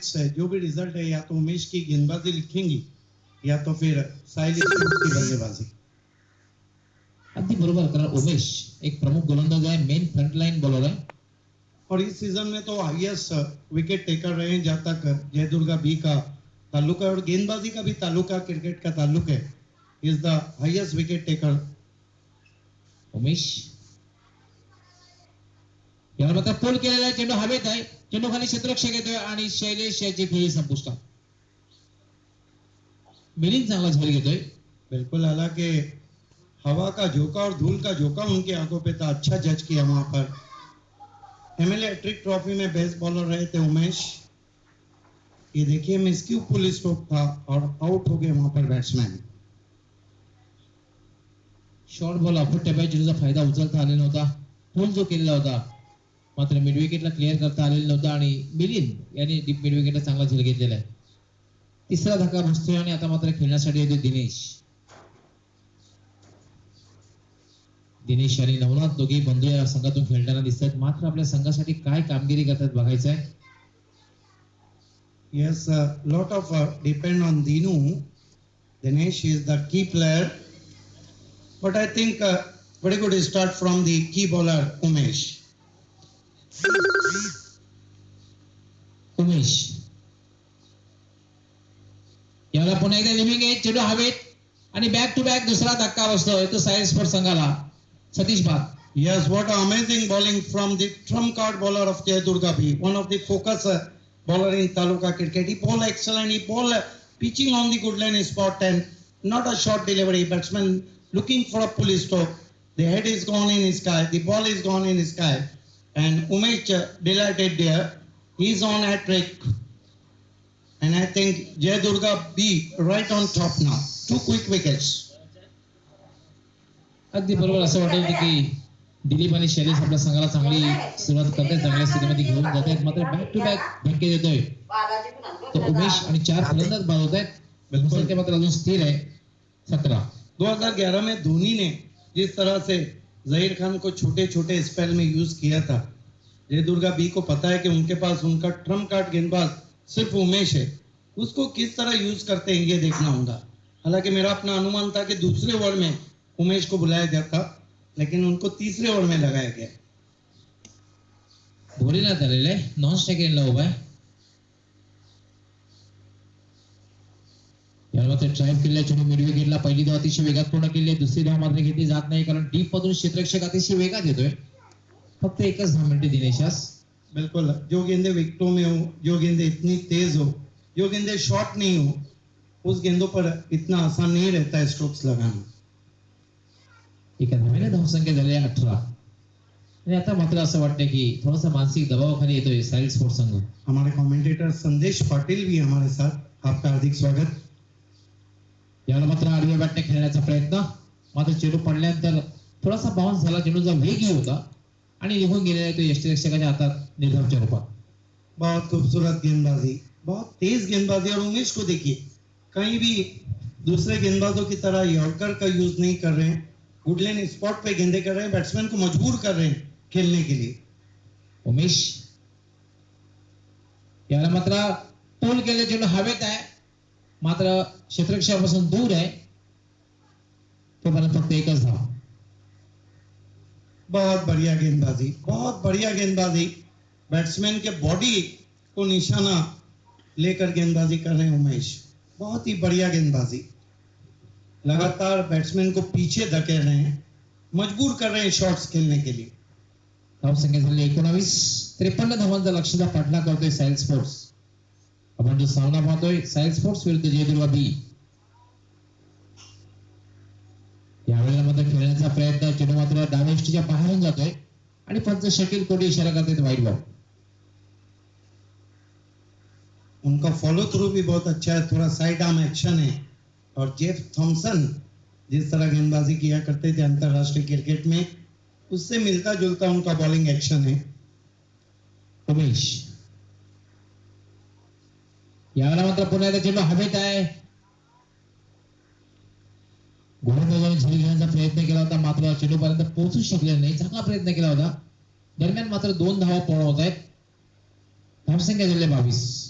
Points है, जो भी रिजल्ट है, या तो उमेश की गेंदबाजी लिखेंगी या तो फिर साहिल स्पोर्ट्स की बल्लेबाजी। अगदी बरोबर, कारण उमेश एक प्रमुख गोलंदाज आहे, मेन फ्रंटलाइन बॉलर है और इस सीजन में तो हाईएस्ट विकेट टेकर रहे हैं जहां तक जयदुर्गा बी का ताल्लुक है, और गेंदबाजी का भी ताल्लुक है, क्रिकेट का ताल्लुक है, is the highest wicket taker Umesh. याला मात्र पोल केलेला चेंडू हवेत आहे, चेंडू खाली क्षेत्ररक्षक येतोय आणि शैलेश याची खेळी संपुष्टात। मिलिंद चांगला झेल घेतोय। बिल्कुल, हालांकि हवा का झोंका और धूल का झोंका उनकी आंखों पे था, अच्छा जज किया वहां पर। एमएलए हैट्रिक ट्रॉफी में बेस्ट बॉलर रहे थे उमेश। ये देखिए मिसक्यू पुल स्ट्रोक था और आउट हो गए वहां पर बैट्समैन। शॉर्ट बॉल अफोटेबाई चेंडूचा फायदा उचलता आलेला नव्हता, पूल जो केलेला होता मात्र मिड विकेटला क्लिअर करता आलेला नव्हता आणि मिलिंद यांनी डीप मिड विकेटला चांगला झेल घेतलेला आहे। तिसरा धक्का बसतोय आणि आता मात्र खेळण्यासाठी येतोय दिनेश। दिनेश आणि नवनाथ दोघे बंधू या संघातून खेळताना दिसतात, मात्र आपल्या संघासाठी काय कामगिरी करतात बघायचं आहे। Yes, lot of depend on Dinu. Dinesh is the key player, but I think very good start from the key bowler Umesh. Umesh याला पुन्हा एकदा लिव्हिंग एज चेंडू हवेत आणि बॅक टू बॅक दुसरा धक्का बसतोय तो सायन्स स्पोर्ट्स संघाला। सतीश बाग। Yes, what amazing bowling from the trump card bowler of Jayadurga B, one of the focus bowler in Taluka cricket. He bowled excellent, he bowled pitching on the good line spot and not a short delivery. Batsman looking for a pull stroke. The head is gone in his sky, the ball is gone in his sky, and Umesh delighted there. He's on hat-trick, and I think Jayadurga B right on top now. 2 quick wickets. अगदी बरोबर, असं वाटतं की दिलीप आणि शैलेश आपल्या संघाला चांगली सुरुवात करतात, चांगल्या स्थितीमध्ये घेऊन जातात, मात्र बॅक टू बॅक धक्के देतोय तो उमेश आणि 4 फलंदाज बाद होत आहेत। संख्या मात्र अजून स्थिर आहे 17। 2011 में धोनी ने जिस तरह से जहीर खान को छोटे छोटे स्पेल में यूज किया था, जयदुर्गा बी को पता है कि उनके पास उनका ट्रम्प कार्ड गेंदबाज सिर्फ उमेश है, उसको किस तरह यूज करते हैं ये देखना होगा। हालांकि मेरा अपना अनुमान था कि दूसरे ओवर में उमेश को बुलाया जाता, लेकिन उनको तीसरे ओवर में लगाया गया। भोलेनाथ आलेले आहे, नॉन स्ट्राइक उभा आहे। याला मात्र ड्राईव्ह केलेला चेंडू मिड विकेटला पहिली धाव अतिशय वेगात पूर्ण केली आहे, दुसरी धाव मात्र घेतली जात नाही कारण डीप मधून क्षेत्ररक्षक अतिशय वेगात येतोय। फक्त एकच धाव मिळते दिनेशास। बिल्कुल, जो गेंदे विकेटों में हो, जो गेंदे इतनी तेज हो, जो गेंदे शॉर्ट नहीं हो, उस गेंदों पर इतना आसान नहीं रहता है स्ट्रोक्स लगाना। एका धावेने धावसंख्या झाली 18 आणि आता मात्र असं वाटतं की थोडासा मानसिक दबावाखाली येतोय साहिल स्पोर्ट्स संघ। हमारे कमेंटेटर संदेश पाटिल भी हमारे साथ, आपका हार्दिक स्वागत। याला मात्र आडव्या बॅटने खेळण्याचा प्रयत्न, मात्र चेंडू पडल्यानंतर थोडासा बाउन्स झाला, चेंडूचा वेगही होता आणि निघून गेलेला तो यष्टिरक्षकाच्या हातात निर्धावच्या रूपात। बहुत खूबसूरत गेंदबाजी, बहुत तेज गेंदबाजी, और उमेश को देखिए कहीं भी दूसरे गेंदबाजों की तरह यॉर्कर का यूज नहीं कर रहे हैं, वुडलैंड स्पॉट पे गेंदे कर रहे हैं, बैट्समैन को मजबूर कर रहे हैं खेलने के लिए। उमेश याला मात्र पोल केले चेंडू हवेत आहे, मात्र क्षेत्ररक्षकापासून दूर आहे, तो मला फक्त एकच धाव। बहुत बढ़िया गेंदबाजी, बहुत बढ़िया गेंदबाजी, बैट्समैन के बॉडी को निशाना लेकर गेंदबाजी कर रहे हैं उमेश, बहुत ही बढ़िया गेंदबाजी। लगातार बैट्समैन को पीछे धकेल रहे हैं, मजबूर कर रहे हैं शॉट्स खेलने के लिए। धावसंख्या झाली 19, 53 धावांचा लक्ष्याचा पाठलाग करतोय साहिल स्पोर्ट्स। आपण जो सामना पाहतोय साहिल स्पोर्ट्स विरुद्ध जयदुर्गा बी। यावेळेला मात्र खेळण्याचा प्रयत्न, चेंडू मात्र डायमेस्टीच्या बाहेरून जातोय आणि पंच शकील कोडी इशारा करतात वाईड बॉल। उनका फॉलो थ्रू भी बहुत अच्छा है, थोड़ा साइड आर्म एक्शन है, और जेफ थॉमसन जिस तरह गेंदबाजी किया करते थे अंतरराष्ट्रीय क्रिकेट में, उससे मिलता जुलता उनका बॉलिंग एक्शन है। उमेश यावेळेला मात्र पुन्हा एकदा चेंडू हवेत आहे, गोलंदाजाने झेल घेण्याचा प्रयत्न केला होता, मात्र चेंडू पर्यंत पोहोचू शकले नाही, चांगला प्रयत्न केला होता, दरम्यान मात्र 2 धावा पूर्ण होत आहेत। धावसंख्या झाली 22।